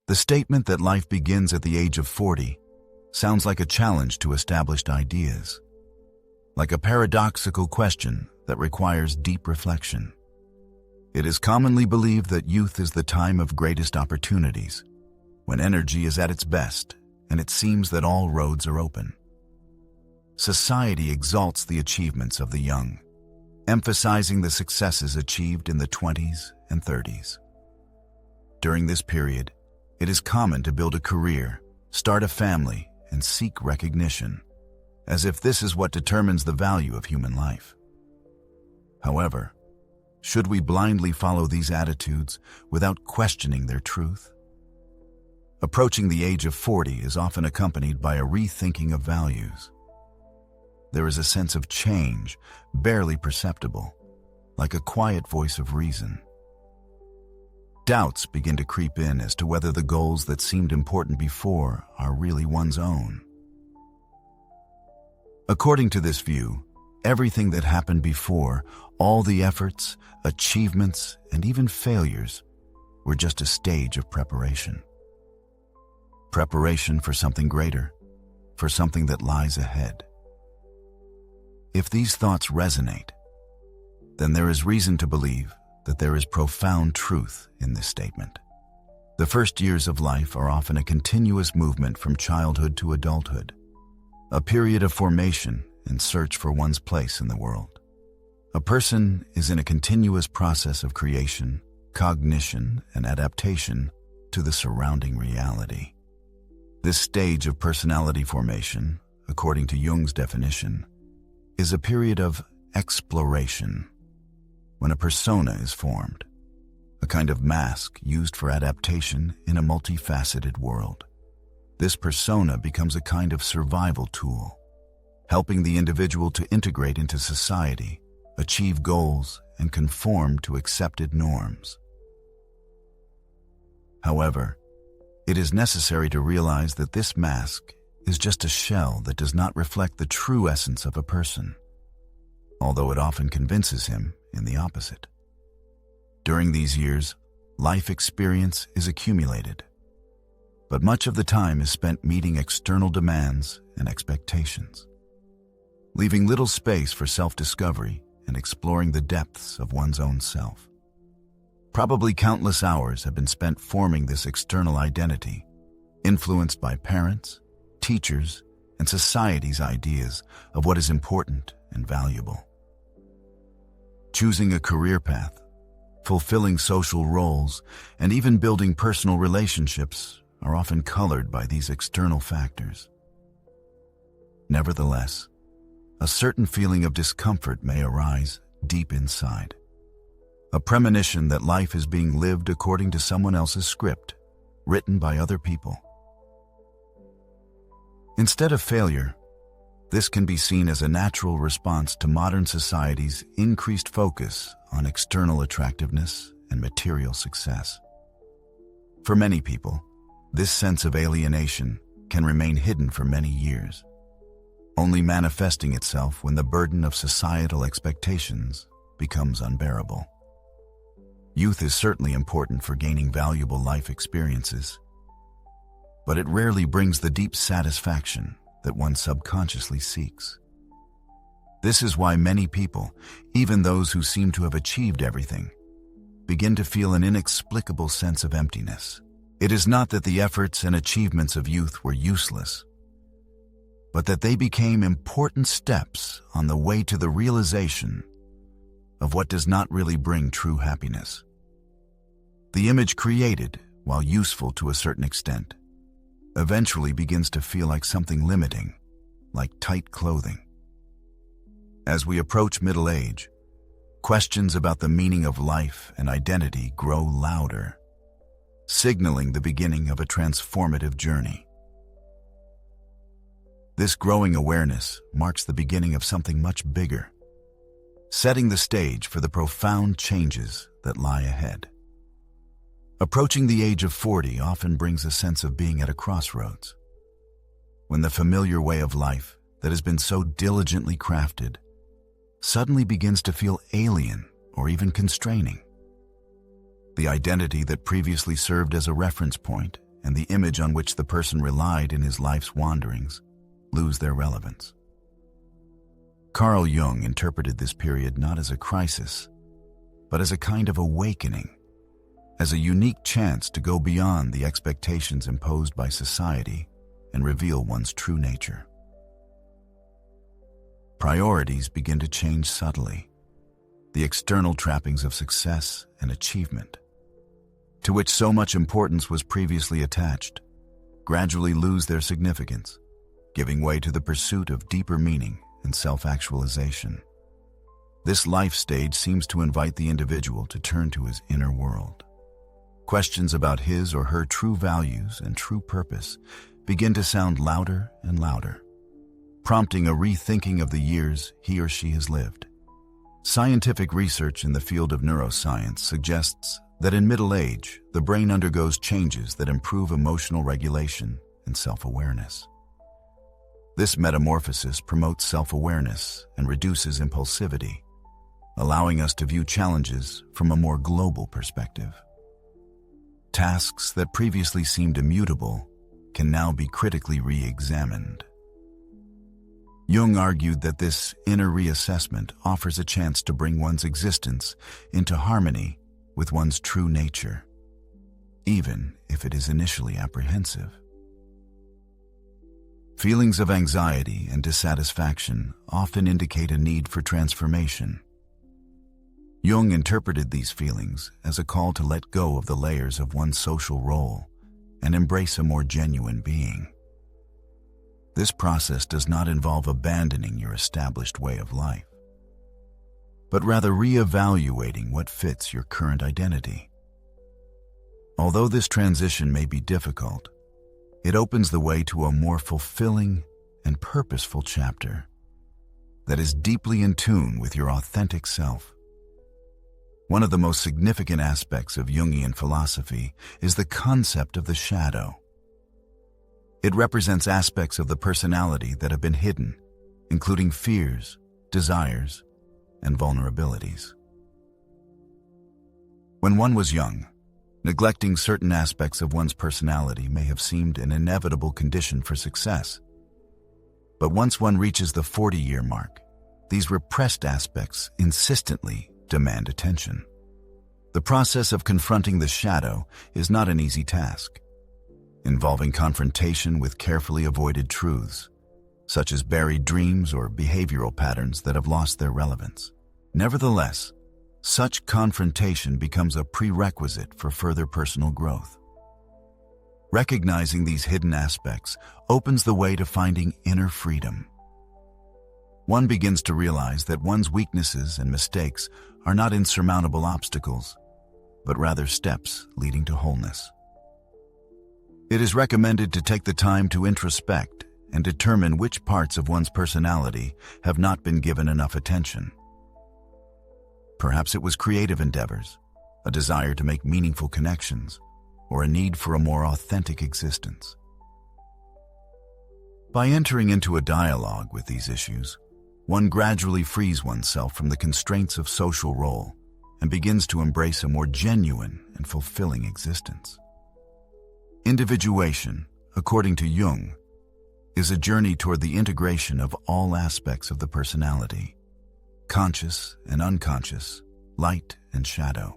The statement that life begins at the age of 40 sounds like a challenge to established ideas, like a paradoxical question that requires deep reflection. It is commonly believed that youth is the time of greatest opportunities, when energy is at its best and it seems that all roads are open. Society exalts the achievements of the young, emphasizing the successes achieved in the 20s and 30s. During this period, it is common to build a career, start a family, and seek recognition, as if this is what determines the value of human life. However, should we blindly follow these attitudes without questioning their truth? Approaching the age of 40 is often accompanied by a rethinking of values. There is a sense of change, barely perceptible, like a quiet voice of reason. Doubts begin to creep in as to whether the goals that seemed important before are really one's own. According to this view, everything that happened before, all the efforts, achievements, and even failures, were just a stage of preparation. Preparation for something greater, for something that lies ahead. If these thoughts resonate, then there is reason to believe that there is profound truth in this statement. The first years of life are often a continuous movement from childhood to adulthood, a period of formation and search for one's place in the world. A person is in a continuous process of creation, cognition, and adaptation to the surrounding reality. This stage of personality formation, according to Jung's definition, is a period of exploration, when a persona is formed, a kind of mask used for adaptation in a multifaceted world. This persona becomes a kind of survival tool, helping the individual to integrate into society, achieve goals, and conform to accepted norms. However, it is necessary to realize that this mask is just a shell that does not reflect the true essence of a person, although it often convinces him in the opposite. During these years, life experience is accumulated, but much of the time is spent meeting external demands and expectations, leaving little space for self-discovery and exploring the depths of one's own self. Probably countless hours have been spent forming this external identity, influenced by parents, teachers, and society's ideas of what is important and valuable. Choosing a career path, fulfilling social roles, and even building personal relationships are often colored by these external factors. Nevertheless, a certain feeling of discomfort may arise deep inside, a premonition that life is being lived according to someone else's script, written by other people. Instead of failure, this can be seen as a natural response to modern society's increased focus on external attractiveness and material success. For many people, this sense of alienation can remain hidden for many years, only manifesting itself when the burden of societal expectations becomes unbearable. Youth is certainly important for gaining valuable life experiences, but it rarely brings the deep satisfaction that one subconsciously seeks. This is why many people, even those who seem to have achieved everything, begin to feel an inexplicable sense of emptiness. It is not that the efforts and achievements of youth were useless, but that they became important steps on the way to the realization of what does not really bring true happiness. The image created, while useful to a certain extent, eventually begins to feel like something limiting, like tight clothing. As we approach middle age, questions about the meaning of life and identity grow louder, signaling the beginning of a transformative journey. This growing awareness marks the beginning of something much bigger, setting the stage for the profound changes that lie ahead. Approaching the age of 40 often brings a sense of being at a crossroads, when the familiar way of life that has been so diligently crafted suddenly begins to feel alien or even constraining. The identity that previously served as a reference point and the image on which the person relied in his life's wanderings lose their relevance. Carl Jung interpreted this period not as a crisis, but as a kind of awakening, as a unique chance to go beyond the expectations imposed by society and reveal one's true nature. Priorities begin to change subtly. The external trappings of success and achievement, to which so much importance was previously attached, gradually lose their significance, giving way to the pursuit of deeper meaning and self-actualization. This life stage seems to invite the individual to turn to his inner world. Questions about his or her true values and true purpose begin to sound louder and louder, prompting a rethinking of the years he or she has lived. Scientific research in the field of neuroscience suggests that in middle age, the brain undergoes changes that improve emotional regulation and self-awareness. This metamorphosis promotes self-awareness and reduces impulsivity, allowing us to view challenges from a more global perspective. Tasks that previously seemed immutable can now be critically re-examined. Jung argued that this inner reassessment offers a chance to bring one's existence into harmony with one's true nature, even if it is initially apprehensive. Feelings of anxiety and dissatisfaction often indicate a need for transformation. Jung interpreted these feelings as a call to let go of the layers of one's social role and embrace a more genuine being. This process does not involve abandoning your established way of life, but rather re-evaluating what fits your current identity. Although this transition may be difficult, it opens the way to a more fulfilling and purposeful chapter that is deeply in tune with your authentic self. One of the most significant aspects of Jungian philosophy is the concept of the shadow. It represents aspects of the personality that have been hidden, including fears, desires, and vulnerabilities. When one was young, neglecting certain aspects of one's personality may have seemed an inevitable condition for success. But once one reaches the 40-year mark, these repressed aspects insistently demand attention. The process of confronting the shadow is not an easy task, involving confrontation with carefully avoided truths, such as buried dreams or behavioral patterns that have lost their relevance. Nevertheless, such confrontation becomes a prerequisite for further personal growth. Recognizing these hidden aspects opens the way to finding inner freedom. One begins to realize that one's weaknesses and mistakes are not insurmountable obstacles, but rather steps leading to wholeness. It is recommended to take the time to introspect and determine which parts of one's personality have not been given enough attention. Perhaps it was creative endeavors, a desire to make meaningful connections, or a need for a more authentic existence. By entering into a dialogue with these issues, one gradually frees oneself from the constraints of social role and begins to embrace a more genuine and fulfilling existence. Individuation, according to Jung, is a journey toward the integration of all aspects of the personality, conscious and unconscious, light and shadow,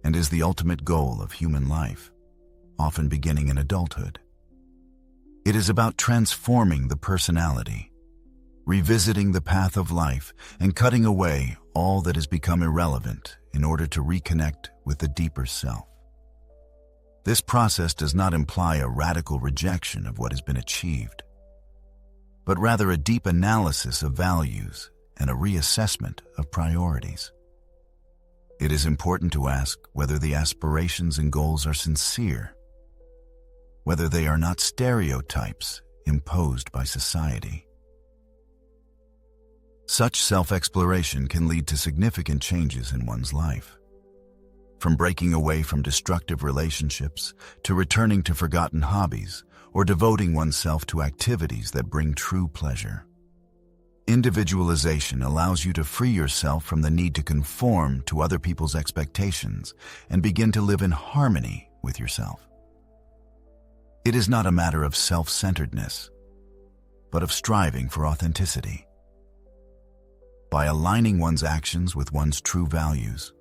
and is the ultimate goal of human life, often beginning in adulthood. It is about transforming the personality, revisiting the path of life, and cutting away all that has become irrelevant in order to reconnect with the deeper self. This process does not imply a radical rejection of what has been achieved, but rather a deep analysis of values and a reassessment of priorities. It is important to ask whether the aspirations and goals are sincere, whether they are not stereotypes imposed by society. Such self-exploration can lead to significant changes in one's life, from breaking away from destructive relationships to returning to forgotten hobbies or devoting oneself to activities that bring true pleasure. Individualization allows you to free yourself from the need to conform to other people's expectations and begin to live in harmony with yourself. It is not a matter of self-centeredness, but of striving for authenticity. By aligning one's actions with one's true values,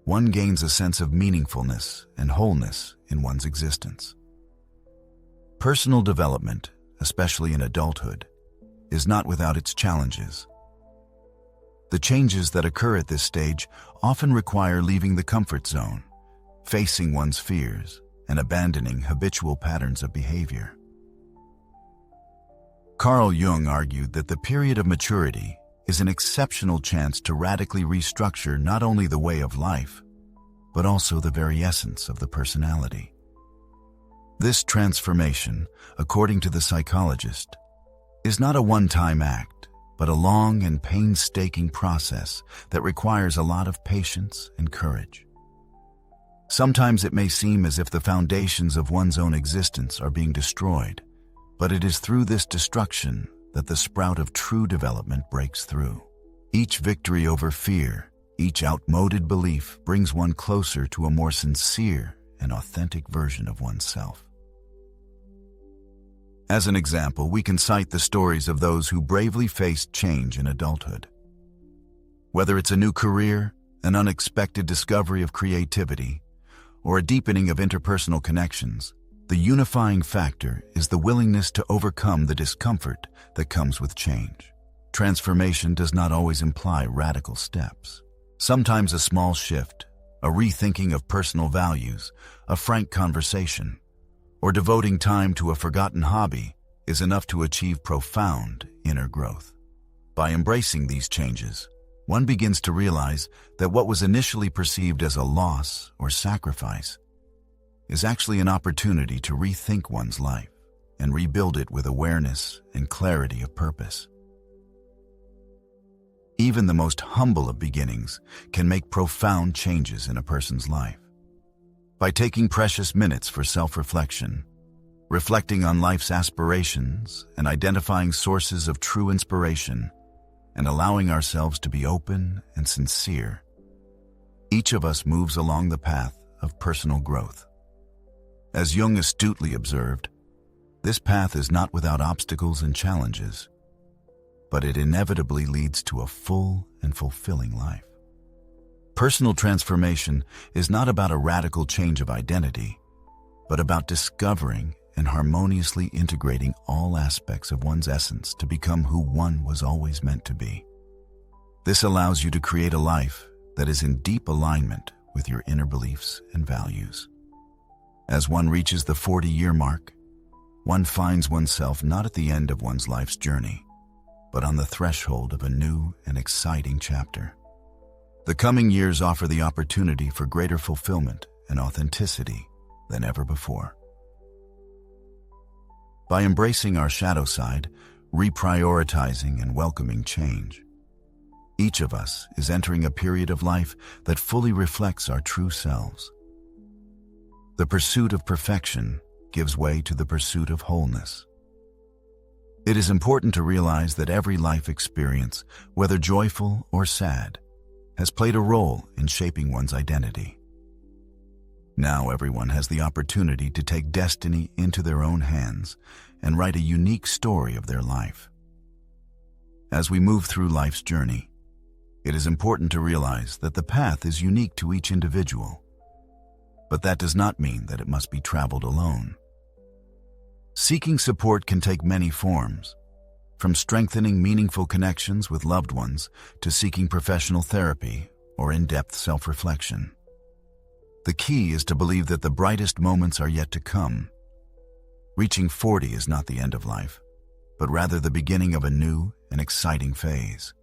one gains a sense of meaningfulness and wholeness in one's existence. Personal development, especially in adulthood, is not without its challenges. The changes that occur at this stage often require leaving the comfort zone, facing one's fears, and abandoning habitual patterns of behavior. Carl Jung argued that the period of maturity is an exceptional chance to radically restructure not only the way of life, but also the very essence of the personality. This transformation, according to the psychologist, is not a one-time act, but a long and painstaking process that requires a lot of patience and courage. Sometimes it may seem as if the foundations of one's own existence are being destroyed, but it is through this destruction that the sprout of true development breaks through. Each victory over fear, each outmoded belief brings one closer to a more sincere and authentic version of oneself. As an example, we can cite the stories of those who bravely faced change in adulthood. Whether it's a new career, an unexpected discovery of creativity, or a deepening of interpersonal connections, the unifying factor is the willingness to overcome the discomfort that comes with change. Transformation does not always imply radical steps. Sometimes a small shift, a rethinking of personal values, a frank conversation, or devoting time to a forgotten hobby is enough to achieve profound inner growth. By embracing these changes, one begins to realize that what was initially perceived as a loss or sacrifice is actually an opportunity to rethink one's life and rebuild it with awareness and clarity of purpose. Even the most humble of beginnings can make profound changes in a person's life. By taking precious minutes for self-reflection, reflecting on life's aspirations, and identifying sources of true inspiration, and allowing ourselves to be open and sincere, each of us moves along the path of personal growth. As Jung astutely observed, this path is not without obstacles and challenges, but it inevitably leads to a full and fulfilling life. Personal transformation is not about a radical change of identity, but about discovering and harmoniously integrating all aspects of one's essence to become who one was always meant to be. This allows you to create a life that is in deep alignment with your inner beliefs and values. As one reaches the 40-year mark, one finds oneself not at the end of one's life's journey, but on the threshold of a new and exciting chapter. The coming years offer the opportunity for greater fulfillment and authenticity than ever before. By embracing our shadow side, reprioritizing and welcoming change, each of us is entering a period of life that fully reflects our true selves. The pursuit of perfection gives way to the pursuit of wholeness. It is important to realize that every life experience, whether joyful or sad, has played a role in shaping one's identity. Now everyone has the opportunity to take destiny into their own hands and write a unique story of their life. As we move through life's journey, it is important to realize that the path is unique to each individual, but that does not mean that it must be traveled alone. Seeking support can take many forms, from strengthening meaningful connections with loved ones to seeking professional therapy or in-depth self-reflection. The key is to believe that the brightest moments are yet to come. Reaching 40 is not the end of life, but rather the beginning of a new and exciting phase.